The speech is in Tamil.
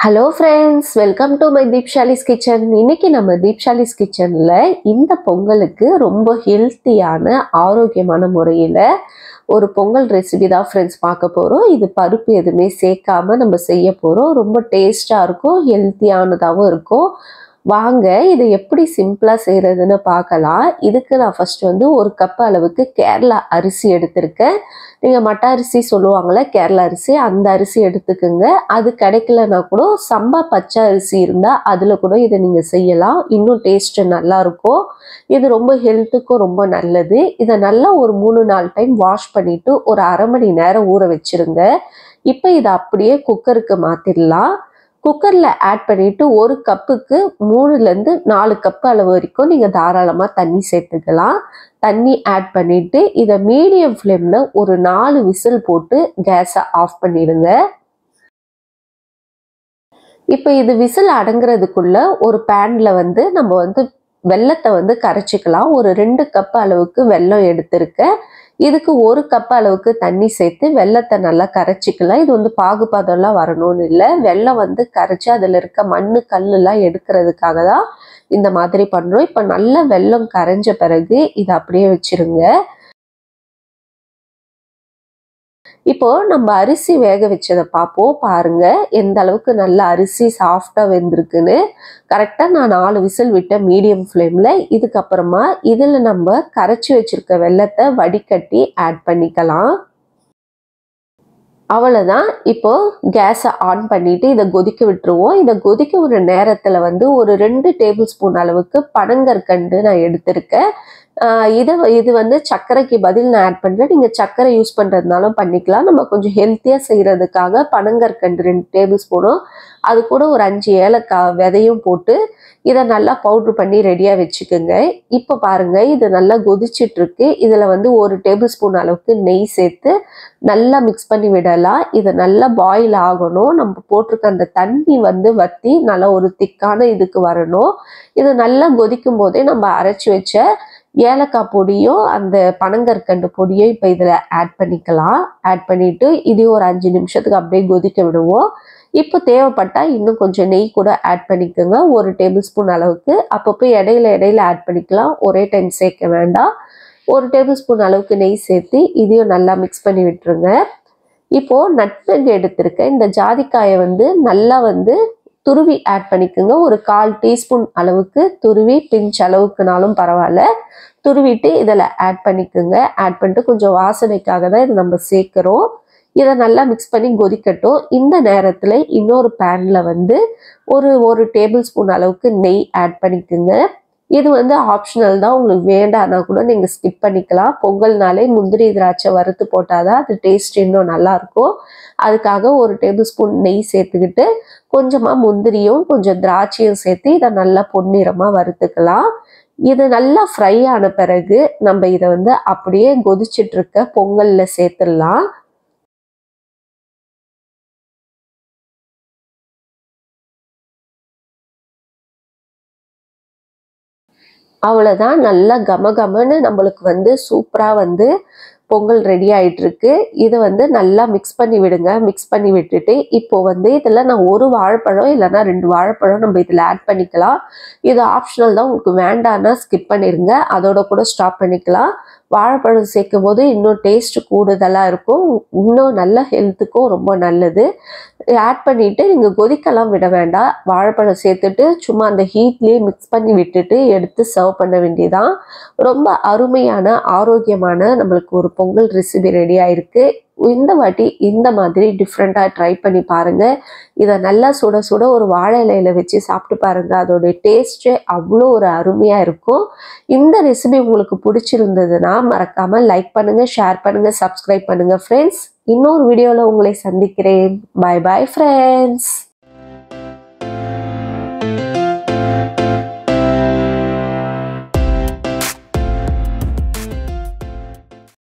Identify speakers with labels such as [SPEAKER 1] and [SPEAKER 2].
[SPEAKER 1] Hello friends, welcome to my Deepshali's kitchen. இன்னைக்கு நம்ம தீப்ஷாலிஸ் கிச்சனில் இந்த பொங்கலுக்கு ரொம்ப ஹெல்த்தியான ஆரோக்கியமான முறையில் ஒரு பொங்கல் ரெசிபி தான் ஃப்ரெண்ட்ஸ் பார்க்க போகிறோம். இது பருப்பு எதுவுமே சேர்க்காம நம்ம செய்ய போகிறோம். ரொம்ப டேஸ்டாக இருக்கும், ஹெல்த்தியானதாகவும் இருக்கும். வாங்க இதை எப்படி சிம்பிளாக செய்கிறதுன்னு பார்க்கலாம். இதுக்கு நான் ஃபஸ்ட்டு ஒரு கப் அளவுக்கு கேரளா அரிசி எடுத்திருக்கேன். நீங்கள் மட்ட அரிசி சொல்லுவாங்களே, கேரளா அரிசி, அந்த அரிசி எடுத்துக்கோங்க. அது கிடைக்கலன்னா கூட சம்பா பச்சை அரிசி இருந்தால் அதில் கூட இதை நீங்கள் செய்யலாம். இன்னும் டேஸ்ட்டு நல்லாயிருக்கும். இது ரொம்ப ஹெல்த்துக்கும் ரொம்ப நல்லது. இதை நல்லா ஒரு 3-4 டைம் வாஷ் பண்ணிவிட்டு ஒரு அரை மணி நேரம் ஊற வச்சுருங்க. இப்போ இதை அப்படியே குக்கருக்கு மாற்றிடலாம். குக்கரில் ஆட் பண்ணிவிட்டு ஒரு கப்புக்கு 3-4 கப்பு அளவு வரைக்கும் நீங்கள் தாராளமாக தண்ணி சேர்த்துக்கலாம். தண்ணி ஆட் பண்ணிவிட்டு இதை மீடியம் ஃப்ளேமில் ஒரு 4 விசில் போட்டு கேஸை ஆஃப் பண்ணிடுங்க. இப்போ இது விசில் அடங்குறதுக்குள்ள ஒரு பேனில் நம்ம வெல்லத்தை கரைச்சிக்கலாம். ஒரு 2 கப் அளவுக்கு வெல்லம் எடுத்திருக்கேன். இதுக்கு 1 கப் அளவுக்கு தண்ணி சேர்த்து வெல்லத்தை நல்லா கரைச்சிக்கலாம். இது பாகுபாதம்லாம் வரணும்னு இல்லை. வெல்லம் கரைச்சி அதில் இருக்க மண் கல்லுலாம் எடுக்கிறதுக்காக தான் இந்த மாதிரி பண்ணுறோம். இப்போ நல்லா வெல்லம் கரைஞ்ச பிறகு இதை அப்படியே வச்சிருங்க. இப்போ நம்ம அரிசி வேக வச்சதை பார்ப்போம். பாருங்க எந்த அளவுக்கு நல்ல அரிசி சாஃப்டா வெந்திருக்குன்னு. கரெக்டா நான் 4 விசில் விட்ட மீடியம் ஃப்ளேம்ல. இதுக்கப்புறமா இதுல நம்ம கரைச்சி வச்சிருக்க வெல்லத்தை வடிகட்டி ஆட் பண்ணிக்கலாம். அவ்வளோதான். இப்போ கேஸை ஆன் பண்ணிட்டு இதை கொதிக்க விட்டுருவோம். இதை கொதிக்க ஒரு நேரத்தில் ஒரு 2 டேபிள் ஸ்பூன் அளவுக்கு பனங்கற்கண்டு நான் எடுத்திருக்கேன். இது சர்க்கரைக்கு பதில் நான் ஆட் பண்ணுறேன். நீங்கள் சர்க்கரை யூஸ் பண்ணுறதுனாலும் பண்ணிக்கலாம். நம்ம கொஞ்சம் ஹெல்த்தியாக செய்கிறதுக்காக பனங்கற்கண்டு 2 டேபிள் ஸ்பூனும் அது கூட ஒரு 5 ஏலக்காய் விதையும் போட்டு இதை நல்லா பவுட்ரு பண்ணி ரெடியாக வச்சுக்கோங்க. இப்போ பாருங்கள், இது நல்லா கொதிச்சிட்ருக்கு. இதில் 1 டேபிள் ஸ்பூன் அளவுக்கு நெய் சேர்த்து நல்லா மிக்ஸ் பண்ணி விடலாம். இது நல்லா பாயில் ஆகணும். நம்ம போட்டிருக்க அந்த தண்ணி வற்றி நல்லா ஒரு திக்கான இதுக்கு வரணும். இது நல்லா கொதிக்கும் போதே நம்ம அரைச்சி வச்ச ஏலக்காய் பொடியும் அந்த பனங்கற்கண்டு பொடியும் இப்போ இதில் ஆட் பண்ணிக்கலாம். ஆட் பண்ணிவிட்டு இதையும் ஒரு 5 நிமிஷத்துக்கு அப்படியே கொதிக்க விடுவோம். இப்போ தேவைப்பட்டால் இன்னும் கொஞ்சம் நெய் கூட ஆட் பண்ணிக்கோங்க. 1 டேபிள் ஸ்பூன் அளவுக்கு. அப்பப்போ இடையில ஆட் பண்ணிக்கலாம். ஒரே டைம் சேர்க்க வேண்டாம். 1 டேபிள் ஸ்பூன் அளவுக்கு நெய் சேர்த்து இதையும் நல்லா மிக்ஸ் பண்ணி விட்டுருங்க. இப்போது நட்மெக் எடுத்திருக்கேன். இந்த ஜாதிக்காயை நல்லா துருவி ஆட் பண்ணிக்கோங்க. ஒரு 1/4 டீஸ்பூன் அளவுக்கு துருவி, பிஞ்ச் அளவுக்குனாலும் பரவாயில்ல, துருவிட்டு இதில் ஆட் பண்ணிக்கோங்க. ஆட் பண்ணிட்டு கொஞ்சம் வாசனைக்காக தான் இதை நம்ம சேர்க்குறோம். இதை நல்லா மிக்ஸ் பண்ணி கொதிக்கட்டும். இந்த நேரத்தில் இன்னொரு பேனில் ஒரு டேபிள் ஸ்பூன் அளவுக்கு நெய் ஆட் பண்ணிக்கோங்க. இது ஆப்ஷனல் தான். உங்களுக்கு வேண்டான்னா கூட நீங்கள் ஸ்கிப் பண்ணிக்கலாம். பொங்கல்னாலே முந்திரி திராட்சை வறுத்து போட்டால் தான் அது டேஸ்ட் இன்னும் நல்லாயிருக்கும். அதுக்காக ஒரு டேபிள் ஸ்பூன் நெய் சேர்த்துக்கிட்டு கொஞ்சமாக முந்திரியும் கொஞ்சம் திராட்சையும் சேர்த்து இதை நல்லா பொன்னிறமாக வறுத்துக்கலாம். இது நல்லா ஃப்ரை ஆன பிறகு நம்ம இதை அப்படியே கொதிச்சிட்ருக்க பொங்கலில் சேர்த்துடலாம். அவ்வளோதான். நல்லா கமகமன்னு நம்மளுக்கு சூப்பராக பொங்கல் ரெடி ஆகிட்டுருக்கு. இதை நல்லா மிக்ஸ் பண்ணி விடுங்க. மிக்ஸ் பண்ணி விட்டுட்டு இப்போது இதில் நான் 1 வாழைப்பழம் இல்லைன்னா 2 வாழைப்பழம் நம்ம இதில் ஆட் பண்ணிக்கலாம். இது ஆப்ஷனல் தான். உங்களுக்கு வேண்டான்னா ஸ்கிப் பண்ணிடுங்க. அதோட கூட ஸ்டாப் பண்ணிக்கலாம். வாழைப்பழம் சேர்க்கும் போது இன்னும் டேஸ்ட் கூடுதலாக இருக்கும். இன்னும் நல்ல ஹெல்த்துக்கும் ரொம்ப நல்லது. ஆட் பண்ணிவிட்டு நீங்கள் கொதிக்கலாம் விட வேண்டாம். வாழைப்பழம் சேர்த்துட்டு சும்மா அந்த ஹீட்லேயே மிக்ஸ் பண்ணி விட்டுட்டு எடுத்து சர்வ் பண்ண வேண்டியதான். ரொம்ப அருமையான ஆரோக்கியமான நம்மளுக்கு ஒரு பொங்கல் ரெசிபி ரெடி ஆயிருக்கு. இந்த வாட்டி இந்த மாதிரி டிஃப்ரெண்ட்டாக ட்ரை பண்ணி பாருங்கள். இதை நல்லா சுட சுட ஒரு வாழை இலையில் வச்சு சாப்பிட்டு பாருங்கள். அதோடைய டேஸ்ட்டே அவ்வளோ ஒரு அருமையாக இருக்கும். இந்த ரெசிபி உங்களுக்கு பிடிச்சிருந்ததுன்னா மறக்காமல் லைக் பண்ணுங்கள், ஷேர் பண்ணுங்கள், சப்ஸ்கிரைப் பண்ணுங்கள் ஃப்ரெண்ட்ஸ். இன்னொரு வீடியோவில் உங்களை சந்திக்கிறேன். பாய் பாய் ஃப்ரெண்ட்ஸ்.